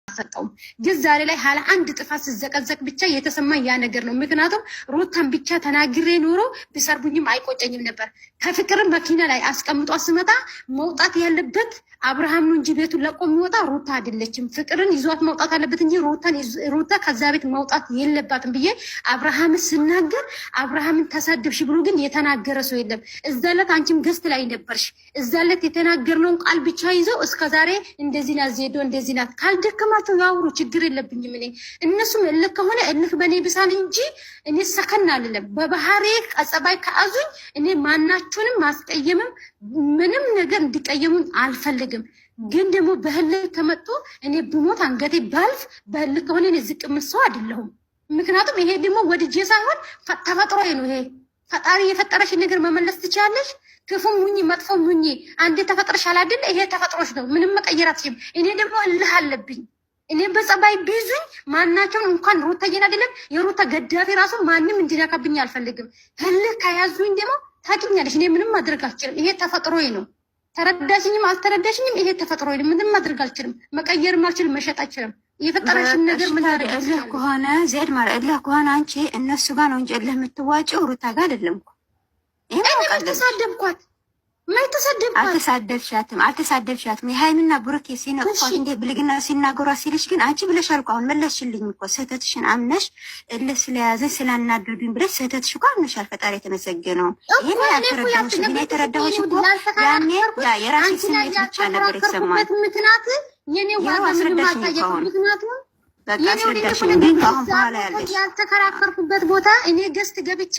ሰጠው ግን ዛሬ ላይ ሀላ አንድ ጥፋት ሲዘቀዘቅ ብቻ የተሰማኝ ያ ነገር ነው። ምክንያቱም ሩታን ብቻ ተናግሬ ኖሮ ቢሰርቡኝም አይቆጨኝም ነበር። ከፍቅርም መኪና ላይ አስቀምጧ ስመጣ መውጣት ያለበት አብርሃም ነው እንጂ ቤቱን ለቆ የሚወጣ ሩታ አይደለችም። ፍቅርን ይዟት መውጣት አለበት እንጂ ሩታ ከዛ ቤት መውጣት የለባትም ብዬ አብርሃምን ስናገር አብርሃምን ተሰደብሽ ብሎ ግን የተናገረ ሰው የለም። እዛለት አንቺም ገስት ላይ ነበርሽ። እዛለት የተናገርነውን ቃል ብቻ ይዘው እስከዛሬ እንደዚህ ናት ዜዶ እንደዚህ ናት። ካልደከማቸው ያውሩ፣ ችግር የለብኝም እኔ። እነሱም እልክ ከሆነ እልክ በኔ ብሳል እንጂ እኔ ሰከን አልልም። በባህሪ ቀጸባይ ከአዙኝ እኔ ማናቸውንም ማስቀየምም ምንም ነገር እንዲቀየሙን አልፈልግም። ግን ደግሞ በህልክ ከመጡ እኔ ብሞት አንገቴ ባልፍ በህልክ ከሆነ እኔ ዝቅ ምን ሰው አይደለሁም። ምክንያቱም ይሄ ደግሞ ወድጄ ሳይሆን ተፈጥሮዬ ነው። ይሄ ፈጣሪ የፈጠረሽ ነገር መመለስ ትችላለሽ። ክፉም ሁኚ መጥፎም ሁኚ አንዴ ተፈጥረሻል አይደል? ይሄ ተፈጥሮሽ ነው። ምንም መቀየር አትችይም። እኔ ደግሞ እልህ አለብኝ። እኔ በጸባይ ቢዙኝ ማናቸውን እንኳን ሩታዬን አይደለም የሩታ ገዳፊ ራሱ ማንም እንዲነካብኝ አልፈልግም። ህልክ ከያዙኝ ደግሞ ታውቂኛለሽ፣ እኔ ምንም ማድረግ አልችልም። ይሄ ተፈጥሮዬ ነው። ተረዳሽኝም አልተረዳሽኝም ይሄ ተፈጥሮዬ ነው። ምንም ማድረግ አልችልም። መቀየርም አልችልም። መሸጥ አልችልም። የፈጠረሽን ነገር ምን ታደርጊ ከሆነ ዜድ ማለት እልህ ከሆነ አንቺ እነሱ ጋር ነው እንጂ እልህ የምትዋጪው ሩታ ጋር አይደለም እኮ። እኔ ተሳደብኳት አልተሳደብሻትም። የሃይሚና ብሩኬ ሲነቅፏት እንዴ ብልግና ሲናገሯት ሲልሽ ግን አንቺ ብለሻል እኮ አሁን መለስሽልኝ እኮ ስህተትሽን አምነሽ እልህ ስለያዘኝ ስላናደዱኝ ብለሽ ስህተትሽ እኮ አምነሻል። ፈጣሪ የተመሰገነው። ይሄን ያልተረዳሁሽ ግን የተረዳሁሽ እኮ ያኔ የራስሽ ስሜት ብቻ ነበር የተሰማኝ። ምክንያት የኔ ዋጋ ምንም አልታየኩም። ምክንያት ነው ያልተከራከርኩበት ቦታ እኔ ገስት ገብቼ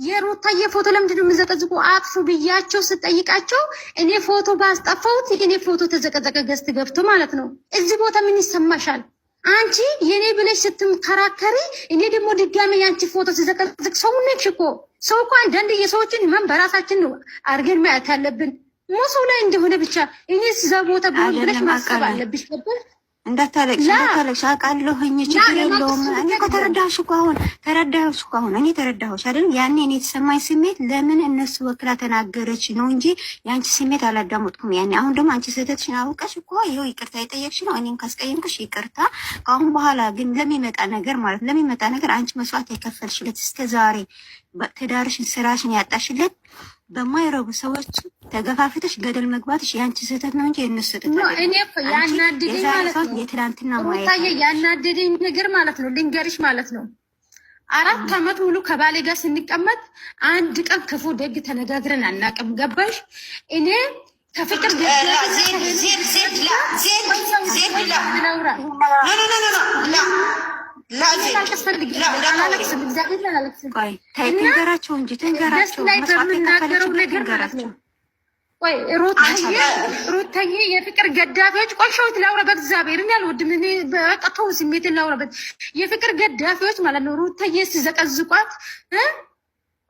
የሩታዬ ፎቶ ለምንድን ነው የምዘቀዝቁ አጥፉ ብያቸው ስጠይቃቸው እኔ ፎቶ ባስጠፋሁት እኔ ፎቶ ተዘቀዘቀ ገስት ገብቶ ማለት ነው። እዚህ ቦታ ምን ይሰማሻል አንቺ? የኔ ብለሽ ስትከራከሪ እኔ ደግሞ ድጋሜ ያንቺ ፎቶ ሲዘቀዝቅ ሰው ነሽ እኮ። ሰው እኮ አንዳንድ የሰዎችን ማን በራሳችን ነው አድርገን ማየት ያለብን። ሞሰው ላይ እንደሆነ ብቻ እኔ እዛ ቦታ ብለሽ ማሰብ አለብሽ ነበር። እንዳታለቅሽ አውቃለሁኝ፣ ችግር የለውም። እኔ እኮ ተረዳሁሽ እኮ አሁን እኔ ተረዳሁሽ አይደል? ያኔ እኔ የተሰማኝ ስሜት ለምን እነሱ ወክላ ተናገረች ነው እንጂ የአንቺ ስሜት አላዳመጥኩም ያኔ። አሁን ደግሞ አንቺ ስህተትሽን አውቀሽ እኮ ይኸው ይቅርታ የጠየቅሽ ነው። እኔን ካስቀየምኩሽ ይቅርታ። ከአሁን በኋላ ግን ለሚመጣ ነገር አንቺ መስዋዕት የከፈልሽለት እስከ ዛሬ ትዳርሽን፣ ስራሽን ያጣሽለት በማይረቡ ሰዎች ተገፋፍተሽ ገደል መግባትሽ ያንቺ ስህተት ነው እንጂ የነሱ ጥፋት ነው። እኔ እኮ ያናደደኝ ማለት ነው የትናንትና ማየት ያናደደኝ ነገር ማለት ነው ልንገርሽ ማለት ነው 4 ዓመት ሙሉ ከባሌ ጋር ስንቀመጥ አንድ ቀን ክፉ ደግ ተነጋግረን አናውቅም። ገባሽ? እኔ ከፍቅር ትንገራቸው እንጂ ትንገራቸው ሩታዬ የፍቅር ገዳፊዎች ቆሻውት ላውራ በእግዚአብሔር እኔ አልወድም። እኔ በቀጥታው ስሜትን ላውራበት የፍቅር ገዳፊዎች ማለት ነው። ሩታዬ ሲዘቀዝቋት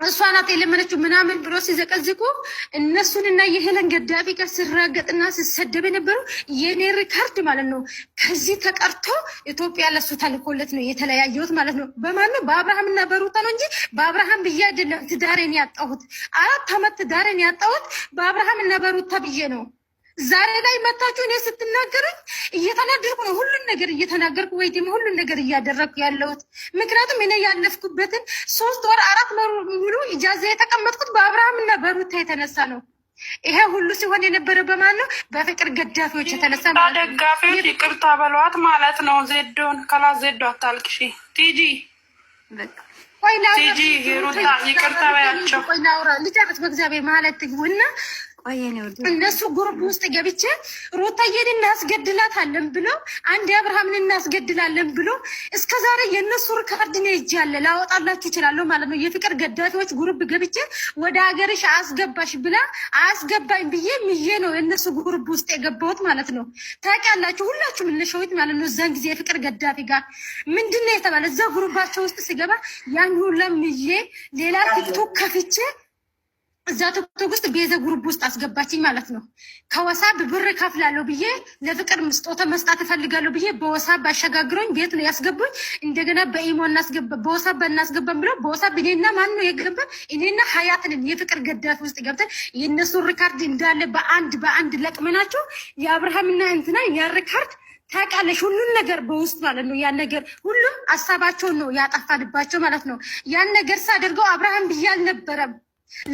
እሷ ናት የለመነችው ምናምን ብሎ ሲዘቀዝቁ እነሱንና የሄለን ገዳፊ ጋር ሲራገጥና ሲሰደብ የነበረው የኔ ሪካርድ ማለት ነው። ከዚህ ተቀርቶ ኢትዮጵያ ለሱ ተልኮለት ነው የተለያየሁት ማለት ነው። በማን ነው? በአብርሃምና በሩታ ነው እንጂ በአብርሃም ብዬ አይደለም ትዳሬን ያጣሁት። 4 ዓመት ትዳሬን ያጣሁት በአብርሃምና በሩታ ብዬ ነው። ዛሬ ላይ መታችሁ እኔ ስትናገሩኝ እየተናገርኩ ነው። ሁሉን ነገር እየተናገርኩ ወይ ደግሞ ሁሉን ነገር እያደረግኩ ያለሁት ምክንያቱም እኔ ያለፍኩበትን 3 ወር 4 ወር ሙሉ ኢጃዛ የተቀመጥኩት በአብርሃምና በሩታ የተነሳ ነው። ይሄ ሁሉ ሲሆን የነበረ በማን ነው? በፍቅር ገዳፊዎች የተነሳ ነው። ደጋፊዎች ይቅርታ በሏት ማለት ነው። ዜዶን ከላ ዜዶ አታልቅሺ ቲጂ ሩታ ይቅርታ በያቸው። ቆይ ናውራ ልጨርስ በእግዚአብሔር ማለት እና እነሱ ጉሩፕ ውስጥ ገብቼ ሩታዬን እናስገድላታለን ብሎ አንድ አብርሃምን እናስገድላለን ብሎ እስከዛሬ የነሱ ሪካርድ ነው ይጃለ ላወጣላችሁ ይችላል ማለት ነው። የፍቅር ገዳፊዎች ጉሩፕ ገብቼ ወደ ሀገርሽ አስገባሽ ብላ አስገባኝ ብዬ ነው የነሱ ጉሩፕ ውስጥ የገባሁት ማለት ነው። ታውቃላችሁ ሁላችሁም እነሸውት ማለት ነው። እዛን ጊዜ የፍቅር ገዳፊ ጋር ምንድነው የተባለ እዛ ጉሩባቸው ውስጥ ሲገባ ያን ሁሉ ሌላ ቲክቶክ ከፍቼ እዛ ቲክቶክ ውስጥ ቤዘ ግሩፕ ውስጥ አስገባችኝ ማለት ነው። ከወሳብ ብር ከፍላለሁ ብዬ ለፍቅር ስጦታ መስጣት እፈልጋለሁ ብዬ በወሳብ አሸጋግሮኝ ቤት ነው ያስገቡኝ። እንደገና በኢሞ እናስገባ በወሳብ እናስገባም ብለው በወሳብ እኔና ማን ነው የገባ እኔና ሀያትን የፍቅር ገዳፊ ውስጥ ገብተን የነሱ ሪካርድ እንዳለ በአንድ ለቅመናቸው የአብርሃምና እንትና ያ ሪካርድ ታውቃለሽ ሁሉን ነገር በውስጥ ማለት ነው። ያን ነገር ሁሉም ሀሳባቸውን ነው ያጠፋልባቸው ማለት ነው። ያን ነገር ሳደርገው አብርሃም ብዬ አልነበረም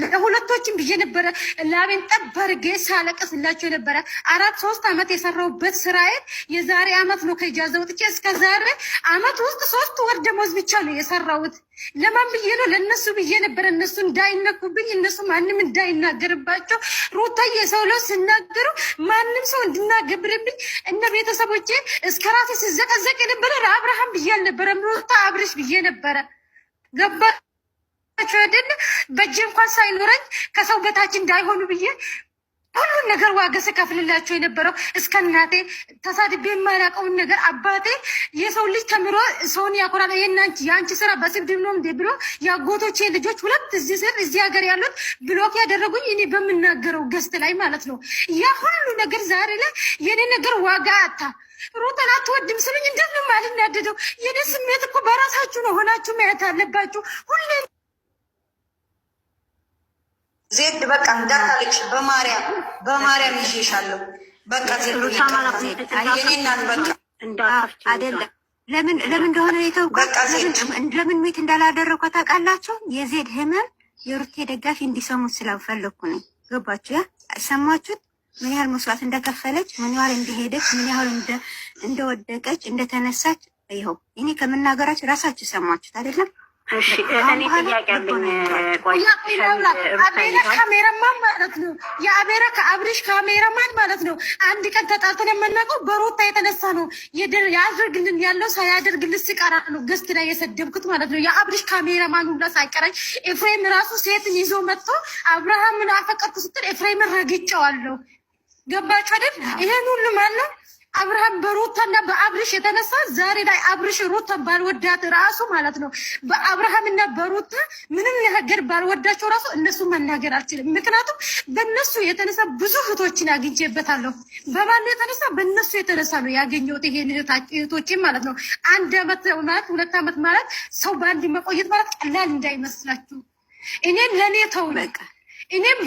ለሁለቶችም ብዬ ነበረ። ላቤን ጠብ አድርጌ ሳለቅስላቸው የነበረ 3 አመት የሰራሁበት ስራዬን የዛሬ አመት ነው ከኢጃዛ ወጥቼ እስከ ዛሬ አመት ውስጥ 3 ወር ደሞዝ ብቻ ነው የሰራሁት። ለማን ብዬ ነው? ለነሱ ብዬ ነበረ። እነሱ እንዳይነኩብኝ፣ እነሱ ማንም እንዳይናገርባቸው። ሩታዬ የሰው ለው ሲናገሩ ማንም ሰው እንድናገብርብኝ እነ ቤተሰቦቼ እስከ ራሴ ሲዘቀዘቅ የነበረ ለአብርሃም ብዬ አልነበረም፣ ሩታ አብርሽ ብዬ ነበረ። ገባ አይደል? በእጅ እንኳን ሳይኖረኝ ከሰው በታች እንዳይሆኑ ብዬ ሁሉን ነገር ዋጋ ስከፍልላቸው የነበረው እስከ እናቴ ተሳድቤ የማያውቀውን ነገር አባቴ የሰው ልጅ ተምሮ ሰውን ያኮራል። የአንቺ ስራ በስድብ ነው እንዴ ብሎ የአጎቶቼ ልጆች 2 እዚህ ሀገር ያሉት ብሎክ ያደረጉኝ እኔ በምናገረው ገስት ላይ ማለት ነው። ያ ሁሉ ነገር ዛሬ ላይ የኔ ነገር ዋጋ አታ ሩታን አትወድም ስሉኝ እንዴት ነው የማልናደደው? የኔ ስሜት እኮ በራሳችሁ ነው ሆናችሁ ማየት አለባችሁ ሁሌ ዜድ በቃ እንዳታለቅሽ፣ በማርያም ይዤሻለሁ። በቃ ዜድ የኔናት በቃ አይደለም። ለምን እንደሆነ የተውኩት ለምን ሚት እንዳላደረኩ ታውቃላችሁ? የዜድ ህመም የሩቴ ደጋፊ እንዲሰሙት ስላልፈለኩ ነው። ገባችሁ? ሰማችሁት? ምን ያህል መስዋዕት እንደከፈለች፣ ምን ያህል እንደሄደች፣ ምን ያህል እንደወደቀች፣ እንደተነሳች። ይኸው እኔ ከምናገራችሁ ራሳችሁ ሰማችሁት አይደለም? እሺ እኔ ጥያቄ አለኝ። አቤራ ካሜራማን ማለት ነው። የአቤራ ከአብሪሽ ካሜራማን ማለት ነው። አንድ ቀን ተጣልተን የምናውቀው በሩታ የተነሳ ነው። ያደርግልን ያለው ሳያደርግልን ሲቀራ ነው ገስት ላይ የሰደብኩት ማለት ነው። የአብሪሽ ካሜራማን ሁላ ሳይቀረኝ ኤፍሬም ራሱ ሴትን ይዞ መጥቶ አብርሃምን አፈቀርኩ ስትል ኤፍሬምን ረግጬዋለሁ። ገባችሁ አይደል? ይሄን ሁሉ ማለት አብርሃም በሩታና በአብርሽ የተነሳ ዛሬ ላይ አብርሽ ሩታ ባልወዳት ራሱ ማለት ነው። በአብርሃምና በሩታ ምንም ነገር ባልወዳቸው ራሱ እነሱ መናገር አልችልም። ምክንያቱም በእነሱ የተነሳ ብዙ እህቶችን አግኝቼበታለሁ። በማን የተነሳ? በእነሱ የተነሳ ነው ያገኘሁት ይሄን እህቶችን ማለት ነው። 1 አመት ማለት 2 አመት ማለት ሰው በአንድ መቆየት ማለት ቀላል እንዳይመስላችሁ። እኔም ለእኔ ተው በቃ እኔም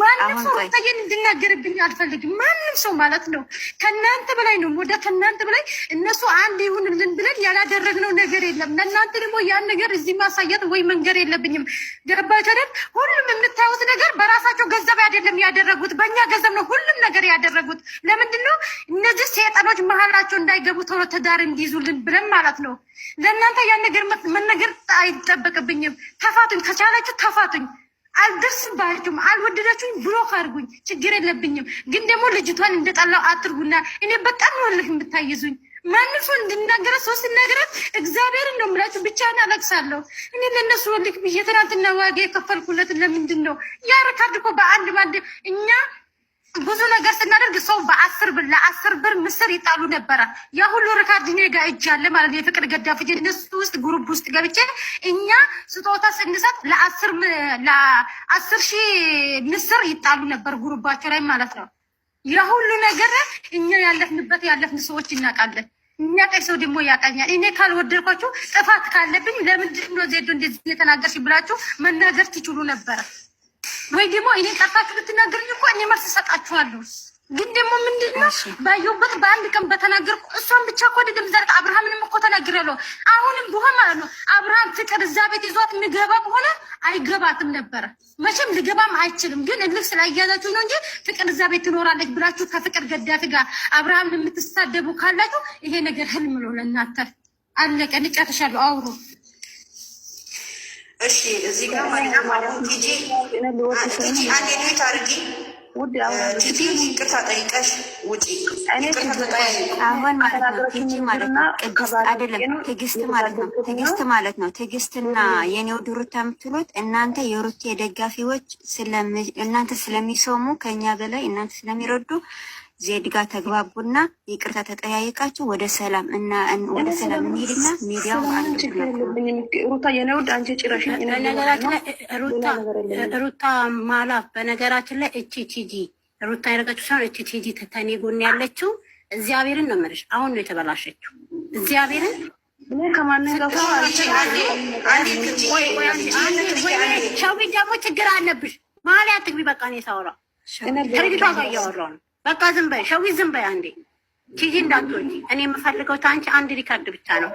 ማንም ሰው ሩታዬን እንድናገርብኝ አልፈልግም። ማንም ሰው ማለት ነው። ከእናንተ በላይ ነው ወደ ከእናንተ በላይ እነሱ አንድ ይሁንልን ብለን ያላደረግነው ነገር የለም። ለእናንተ ደግሞ ያን ነገር እዚህ ማሳየት ወይ መንገር የለብኝም። ገባችሁ አይደል? ሁሉም የምታዩት ነገር በራሳቸው ገንዘብ አይደለም ያደረጉት፣ በእኛ ገንዘብ ነው ሁሉም ነገር ያደረጉት። ለምንድን ነው? እነዚህ ሰይጣኖች መሀላቸው እንዳይገቡ ቶሎ ትዳር እንዲይዙልን ብለን ማለት ነው። ለእናንተ ያን ነገር መነገር አይጠበቅብኝም። ተፋቱኝ፣ ከቻላችሁ ተፋቱኝ። አልደርስባችሁም፣ አልወደዳችሁኝ ብሎክ አድርጉኝ፣ ችግር የለብኝም። ግን ደግሞ ልጅቷን እንደጠላው አትርጉና እኔ በጣም ነው ልክ የምታይዙኝ። ማንም ሰው እንድናገረ ሶስት ነገራት እግዚአብሔርን ነው የምላችሁ። ብቻዬን አለቅሳለሁ። እኔ ለእነሱ ልክ ብዬ ትናንትና ዋጋ የከፈልኩለት ለምንድን ነው? ያ ሪካርድ እኮ በአንድ እኛ ብዙ ነገር ስናደርግ ሰው ለ10 ብር ምስር ይጣሉ ነበረ። ያ ሁሉ ሪካርድ እኔ ጋር እጅ አለ ማለት ነው። የፍቅር ገዳፍ እነሱ ውስጥ ግሩፕ ውስጥ ገብቼ እኛ ስጦታ ስንሰጥ ለ10 ሺህ ምስር ይጣሉ ነበር ግሩባቸው ላይ ማለት ነው። ያ ሁሉ ነገር እኛ ያለፍን ሰዎች እናውቃለን። የሚያውቀኝ ሰው ደግሞ ያውቃኛል። እኔ ካልወደድኳችሁ ጥፋት ካለብኝ ለምንድን ነው ዜዶ እንደዚህ የተናገርሽ ብላችሁ መናገር ትችሉ ነበረ። ወይ ደግሞ እኔ ጠፋችሁ ብትናገሩኝ እኮ እኔ መልስ እሰጣችኋለሁ። ግን ደግሞ ምንድነው ባየሁበት በአንድ ቀን በተናገርኩ እሷን ብቻ እኮ አይደለም ዛሬ አብርሃምንም እኮ ተናግሬያለሁ። አሁንም ቢሆን ማለት ነው አብርሃም ፍቅር እዛ ቤት ይዟት የሚገባ ከሆነ አይገባትም ነበረ። መቼም ሊገባም አይችልም። ግን እልክ ስላያዛችሁ ነው እንጂ ፍቅር እዛ ቤት ትኖራለች ብላችሁ ከፍቅር ገዳፊ ጋር አብርሃም የምትሳደቡ ካላችሁ ይሄ ነገር ህልም ነው ለእናንተ። አለቀ። እንጨርሻለሁ። አውሩ። እሺ እዚህ ጋር ማለት ቲጂ አንዴ ነው ታርጊ ቲጂ ይቅርታ ጠይቀሽ ውጪ። አሁን ማለት ነው ቲጂ ማለት ነው አይደለም ትዕግስት ማለት ነው ትዕግስት ማለት ነው። ትዕግስትና የኔው ዱሩታ የምትሉት እናንተ የሩቴ ደጋፊዎች እናንተ ስለሚሰሙ ከኛ በላይ እናንተ ስለሚረዱ ዜድ ጋር ተግባቡና ይቅርታ ተጠያይቃችሁ ወደ ሰላም እንሄድና ሚዲያው ሩታ የነውድ አንቺ ጭራሽ በነገራችን ላይ ሩታ ማላ በነገራችን ላይ እቺ ቲጂ ሩታ ያረጋችሁ ሳይሆን እቺ ቲጂ ተታኔ ጎን ያለችው እግዚአብሔርን ነው የምልሽ። አሁን ነው የተበላሸችው። እግዚአብሔርን ሸዊ ደግሞ ችግር አለብሽ። ማሊያ ትግቢ። በቃ እኔ ሳወራ ከልጅቷ ጋር እያወራሁ ነው። በቃ ዝም በይ ሸዊ፣ ዝም በይ አንዴ። ቲጂ እንዳትወጪ። እኔ የምፈልገው ታንቺ አንድ ሪካርድ ብቻ ነው።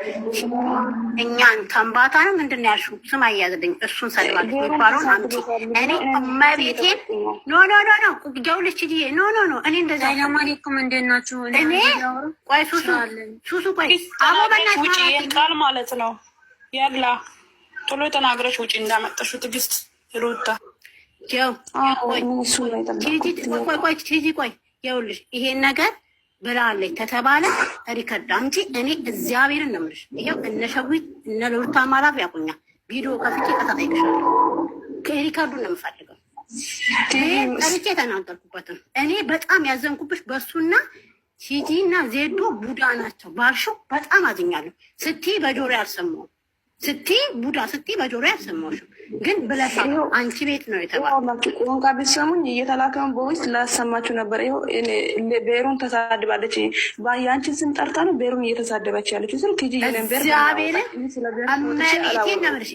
እኛን ተንባታ ነው ምንድን ነው ያልሽው? ስም አያዝልኝ። እሱን ሰድባለች የሚባለውን አምጪ። እኔ እመቤቴን ኖ ኖ ኖ ኖ ጀውልች ቲጂ ኖ ኖ ኖ እኔ እንደዛ ሰላም አለይኩም እንዴት ናችሁ? እኔ ቆይ ሱሱ ቆይ አሞ በእናትሽ ውጪ ቃል ማለት ነው ያላ ቶሎ ተናግረሽ ውጪ እንዳመጣሽው ትዕግስት ሩታ ቲጂ ቆይ ይኸውልሽ ይሄን ነገር ብላለች ተተባለ ሪከርድ አምጪ። እኔ እግዚአብሔርን ነው የምልሽ። ይኸው እነ ሸዊት እነ ሩታ ማላፍ ያቁኛል። ቪዲዮ ከፍቼ ተጠይቅሻለሁ። ከሪከርዱን ነው የምፈልገው። ጠርቼ የተናገርኩበትም እኔ በጣም ያዘንኩብሽ በሱና ቲጂ እና ዜዶ ቡዳ ናቸው ባልሽው በጣም አዝኛለሁ። ስትይ በጆሮ ያልሰማሁም ስትይ ቡዳ ስትይ በጆሮ ያልሰማሁሽም ግን ብለሻል። አንቺ ቤት ነው የተባለው። ቋንቋ ቢሰሙኝ እየተላከውን በውስጥ ላሰማችሁ ነበር። ይኸው ቤሩን ተሳድባለች። የአንቺን ስም ጠርታ ነው ቤሩን እየተሳደበች ያለችው። ስል ቲጂ እግዚአብሔርን እመቤቴን ነው የምልሽ።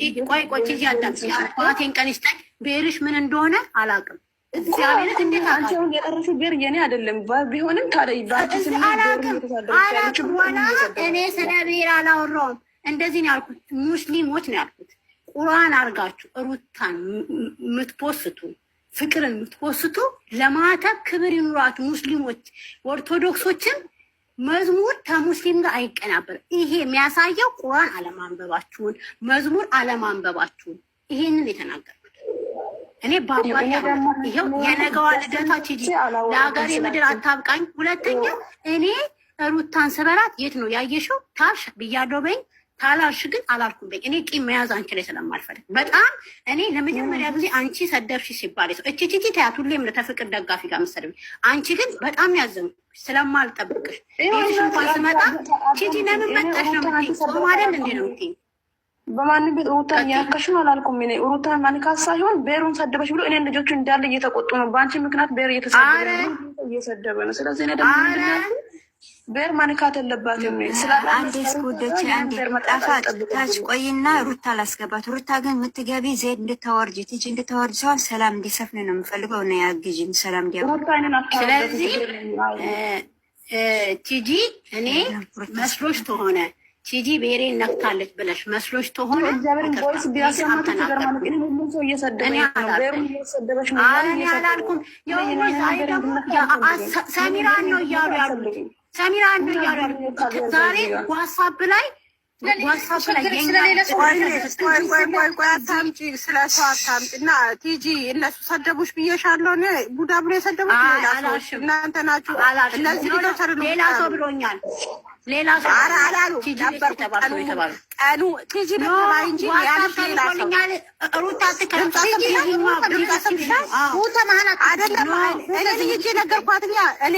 ቆይ ቲጂ አዳምጪ። አባቴን ቀን ይስጠኝ። ቤርሽ ምን እንደሆነ አላውቅም። እግዚአብሔርን እንዴት አንቺ አሁን የጠረሽው ቤር የኔ አይደለም ቢሆንም ታዲያ ባንቺ ስም ቤሩን እየተሳደበች ያለችው። እኔ ስለ ቤር አላወራሁም። እንደዚህ ነው ያልኩት። ሙስሊሞች ነው ያልኩት። ቁርአን አርጋችሁ ሩታን የምትፖስቱ ፍቅርን የምትፖስቱ ለማተብ ክብር ይኑራችሁ። ሙስሊሞች ኦርቶዶክሶችን መዝሙር ከሙስሊም ጋር አይቀናበርም። ይሄ የሚያሳየው ቁርአን አለማንበባችሁን፣ መዝሙር አለማንበባችሁን። ይሄንን የተናገርኩት እኔ ባባ ይሄው የነገዋ ልደታ ቲጂ ለሀገሬ ምድር አታብቃኝ። ሁለተኛ እኔ ሩታን ስበራት የት ነው ያየሽው? ታሽ ብያለሁ በይኝ ታላልሽ ግን አላልኩም። እኔ ቂም መያዝ አንቺ ላይ ስለማልፈልግ በጣም እኔ ለመጀመሪያ ጊዜ አንቺ ሰደብሽ ሲባል ሰው እቺ ቲጂ ታያት ሁሌም ለተፍቅር ደጋፊ ጋር መሰደብ። አንቺ ግን በጣም ያዘን ስለማልጠብቅሽ ይሄሽ እንኳን ስመጣ ቲጂ ለምን መጣሽ ነው የምትይኝ? ጾም አይደል እንዴ ነው የምትይኝ? በማንም ቤት ሩታን ያከሽን አላልኩም። እኔ ሩታን ማንካት ሳይሆን ቤሩን ሰደበሽ ብሎ እኔን ልጆቹ እንዳለ እየተቆጡ ነው። በአንቺ ምክንያት ቤር እየተሰደበ ነው። ስለዚህ እኔ ደግሞ ቤር ማንካት የለባትም። አንዴ እስኩደች አንዴ ጣፋት ታች ቆይና ሩታ ላስገባት። ሩታ ግን የምትገቢ ዜድ እንድታወርጅ ቲጂ እንድታወርጅ ሲሆን ሰላም እንዲሰፍን ነው የምፈልገው እና ያግዥኝ ሰላም እንዲያወርድ። ስለዚህ ቲጂ እኔ መስሎሽ ተሆነ ቲጂ ቤሬ ነክታለች ብለሽ መስሎሽ ተሆነ እኔ አላልኩም። ዛሬ ደግሞ ሰሚራን ነው እያሉ ያሉት ሰሚራ አንዱ እያሉ ዛሬ ዋትሳፕ ላይ አታምጪ፣ ስለ ሰው አታምጪ። እና ቲጂ እነሱ ሰደቡሽ ብዬሻለሁ። ቡዳ ብሎ የሰደቡሽ እናንተ ናችሁ። እነዚህ ሌላ ሰው ብሎኛል። ሌላ ሰው አላሉ ቀኑ ቲጂ በተባይ እንጂ ያልሽ ሌላ ሰው ሩታ ትከረም አይደለም። እኔ እንጂ ነገርኳትኛ እኔ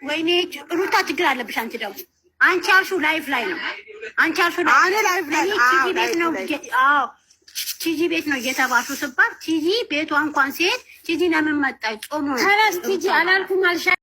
ወይኔ ሩታ ችግር አለብሽ አንቺ ደግሞ አንቺ ያልሽው ላይፍ ላይ ነው። አንቺ ያልሽው ላይፍ ላይ ቲጂ ቤት ነው። አዎ ቲጂ ቤት ነው እየተባሹ ስባል ቲጂ ቤቷ እንኳን ሲሄድ ቲጂ ለምን መጣች? ጾሙ ነው። ተነስ ቲጂ አላልኩም አልሻ